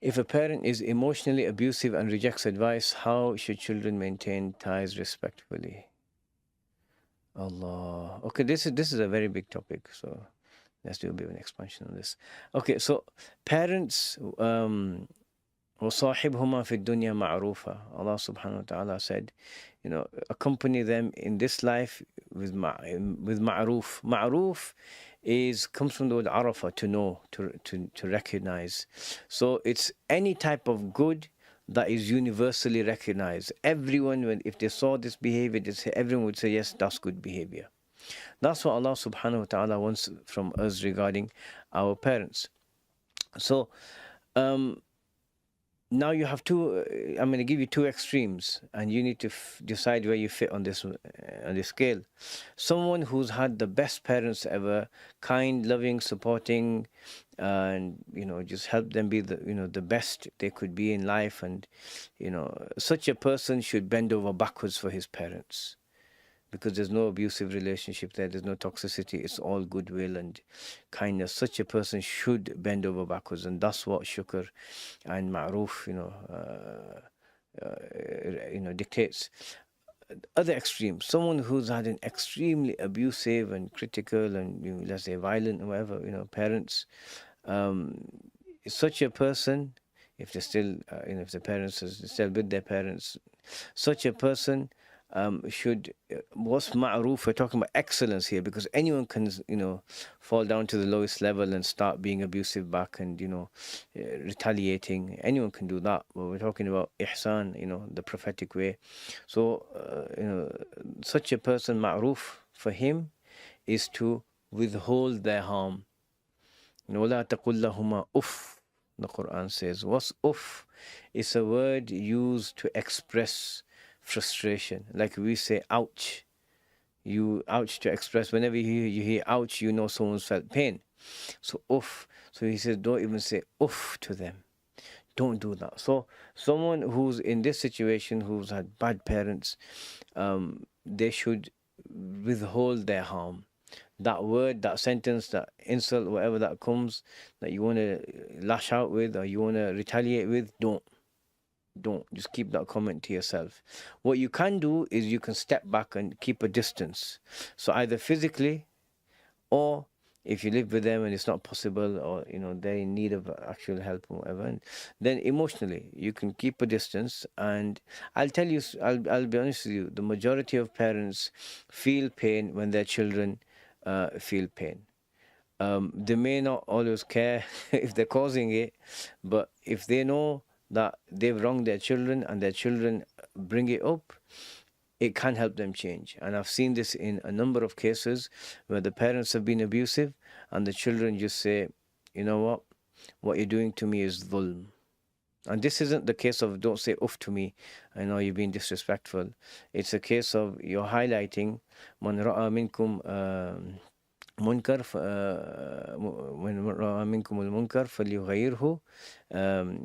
If a parent is emotionally abusive and rejects advice, how should children maintain ties respectfully? Allah. Okay, this is a very big topic, so let's do a bit of an expansion on this. Okay, so parents, وَصَاحِبْهُمَا فِي الدُّنْيَا مَعْرُوفًا. Allah subhanahu wa ta'ala said, accompany them in this life with ma'roof. Ma'roof comes from the word arafa, to know, to recognize. So it's any type of good that is universally recognized. Everyone, if they saw this behavior, everyone would say, yes, that's good behavior. That's what Allah subhanahu wa ta'ala wants from us regarding our parents. So, now you have two. I'm going to give you two extremes, and you need to decide where you fit on this scale. Someone who's had the best parents ever, kind, loving, supporting, and just help them be the best they could be in life, and such a person should bend over backwards for his parents, because there's no abusive relationship there, there's no toxicity, it's all goodwill and kindness. Such a person should bend over backwards, and that's what shukr and ma'roof dictates. Other extreme, someone who's had an extremely abusive and critical and let's say violent or whatever parents, such a person, if they're still if the parents are still with their parents, such a person should, what's ma'roof, we're talking about excellence here, because anyone can fall down to the lowest level and start being abusive back and retaliating. Anyone can do that, but we're talking about ihsan, the prophetic way. So such a person, ma'roof for him is to withhold their harm. وَلَا تَقُلْ لَهُمَا أُفْ. The Quran says, what's uff? It's a word used to express frustration. Like we say ouch. You ouch to express. Whenever you hear ouch, you know someone's felt pain. So uff. So he says, don't even say uff to them. Don't do that. So someone who's in this situation, who's had bad parents, they should withhold their harm. That word, that sentence, that insult, whatever that comes, that you want to lash out with or you want to retaliate with, don't just keep that comment to yourself. What you can do is you can step back and keep a distance. So either physically, or if you live with them and it's not possible, or they're in need of actual help or whatever, and then emotionally you can keep a distance. And I'll tell you, I'll be honest with you, the majority of parents feel pain when their children feel pain. They may not always care if they're causing it, but if they know that they've wronged their children and their children bring it up, it can help them change. And I've seen this in a number of cases where the parents have been abusive and the children just say, you know what you're doing to me is dhulm. And this isn't the case of don't say uff to me, I know you're being disrespectful. It's a case of you're highlighting man ra'a minkum munkar, when ra'a minkum al-munkar falyughayyirhu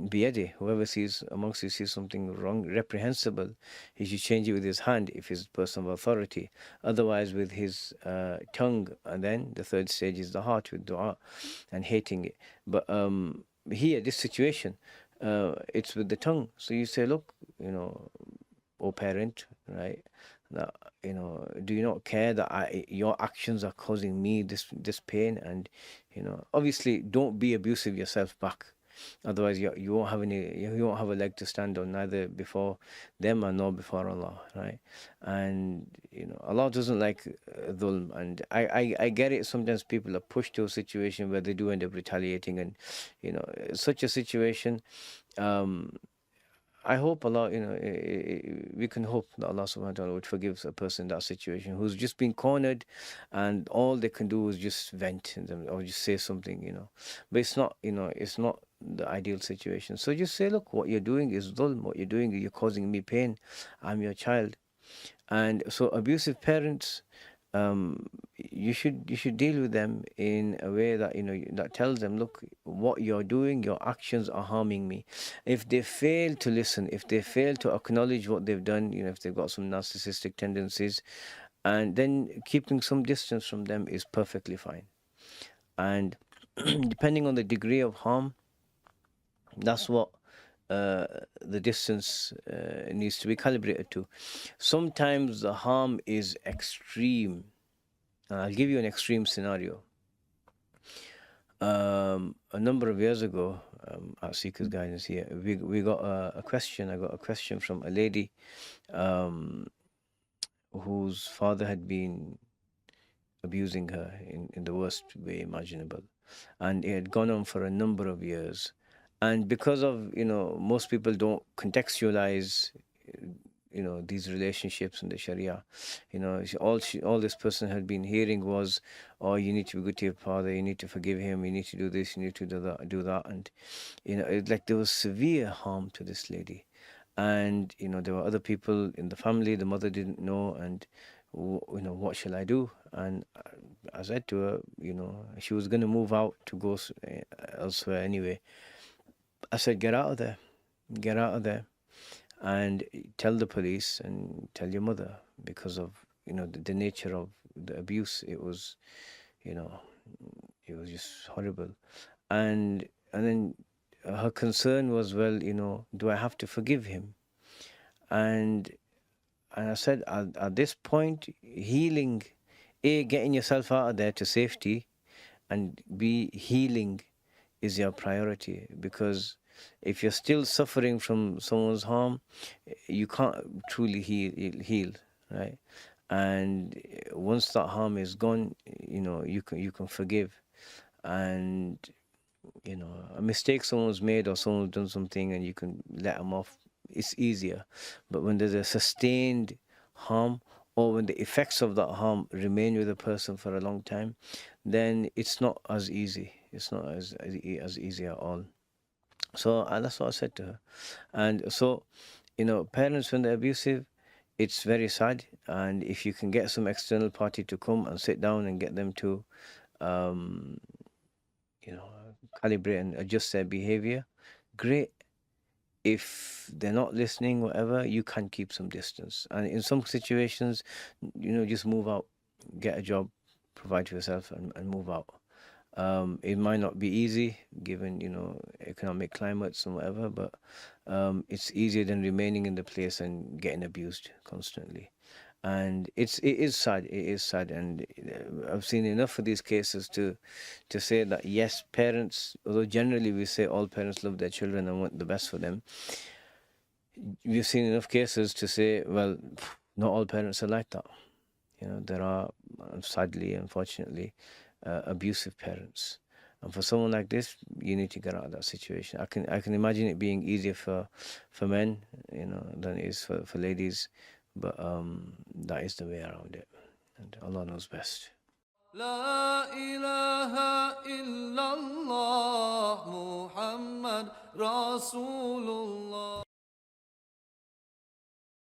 biyadih. Whoever sees amongst you sees something wrong, reprehensible, he should change it with his hand if he's a person of authority. Otherwise with his tongue. And then the third stage is the heart, with dua and hating it. But here, this situation, it's with the tongue. So you say, look, oh parent, right? That, do you not care that your actions are causing me this pain? And obviously, don't be abusive yourself back. Otherwise, you won't have a leg to stand on, neither before them nor before Allah, right? And Allah doesn't like dhulm. And I get it. Sometimes people are pushed to a situation where they do end up retaliating, and such a situation. I hope Allah, we can hope that Allah subhanahu wa ta'ala would forgive a person in that situation who's just been cornered and all they can do is just vent in them or just say something. But it's not, it's not the ideal situation. So just say, look, what you're doing is dhulm, what you're doing, you're causing me pain. I'm your child. And so abusive parents, you should deal with them in a way that that tells them, look, what you're doing, your actions are harming me. If they fail to listen, if they fail to acknowledge what they've done, if they've got some narcissistic tendencies, and then keeping some distance from them is perfectly fine. And depending on the degree of harm, That's what the distance needs to be calibrated to. Sometimes the harm is extreme. I'll give you an extreme scenario. A number of years ago, at Seeker's Guidance here, we got a question. I got a question from a lady um, whose father had been abusing her in the worst way imaginable. And it had gone on for a number of years. And because of, most people don't contextualize, these relationships in the Sharia. All this person had been hearing was, oh, you need to be good to your father, you need to forgive him, you need to do this, you need to do that. And, like there was severe harm to this lady. And, there were other people in the family, the mother didn't know, and what shall I do? And I said to her, she was going to move out to go elsewhere anyway. I said, get out of there, and tell the police and tell your mother, because of the nature of the abuse. It was, you know, it was just horrible. And then her concern was, well, do I have to forgive him? And I said, at this point, healing, A, getting yourself out of there to safety, and B, healing is your priority. Because if you're still suffering from someone's harm, you can't truly heal, right? And once that harm is gone, you can forgive. And a mistake someone's made, or someone's done something, and you can let them off, it's easier. But when there's a sustained harm, or when the effects of that harm remain with a person for a long time, then it's not as easy. It's not as easy at all. So that's what I said to her. And so, parents, when they're abusive, it's very sad. And if you can get some external party to come and sit down and get them to, um, you know, calibrate and adjust their behavior, great. If they're not listening, whatever, you can keep some distance. And in some situations, just move out, get a job, provide for yourself, and move out. It might not be easy given, economic climates and whatever, but it's easier than remaining in the place and getting abused constantly. And it is sad. It is sad, and I've seen enough of these cases to say that yes, parents, although generally we say all parents love their children and want the best for them, we've seen enough cases to say, well, not all parents are like that. There are, sadly, unfortunately, abusive parents. And for someone like this, you need to get out of that situation. I can imagine it being easier for men, than it is for ladies, but that is the way around it, and Allah knows best. لا إله إلا الله محمد رسول الله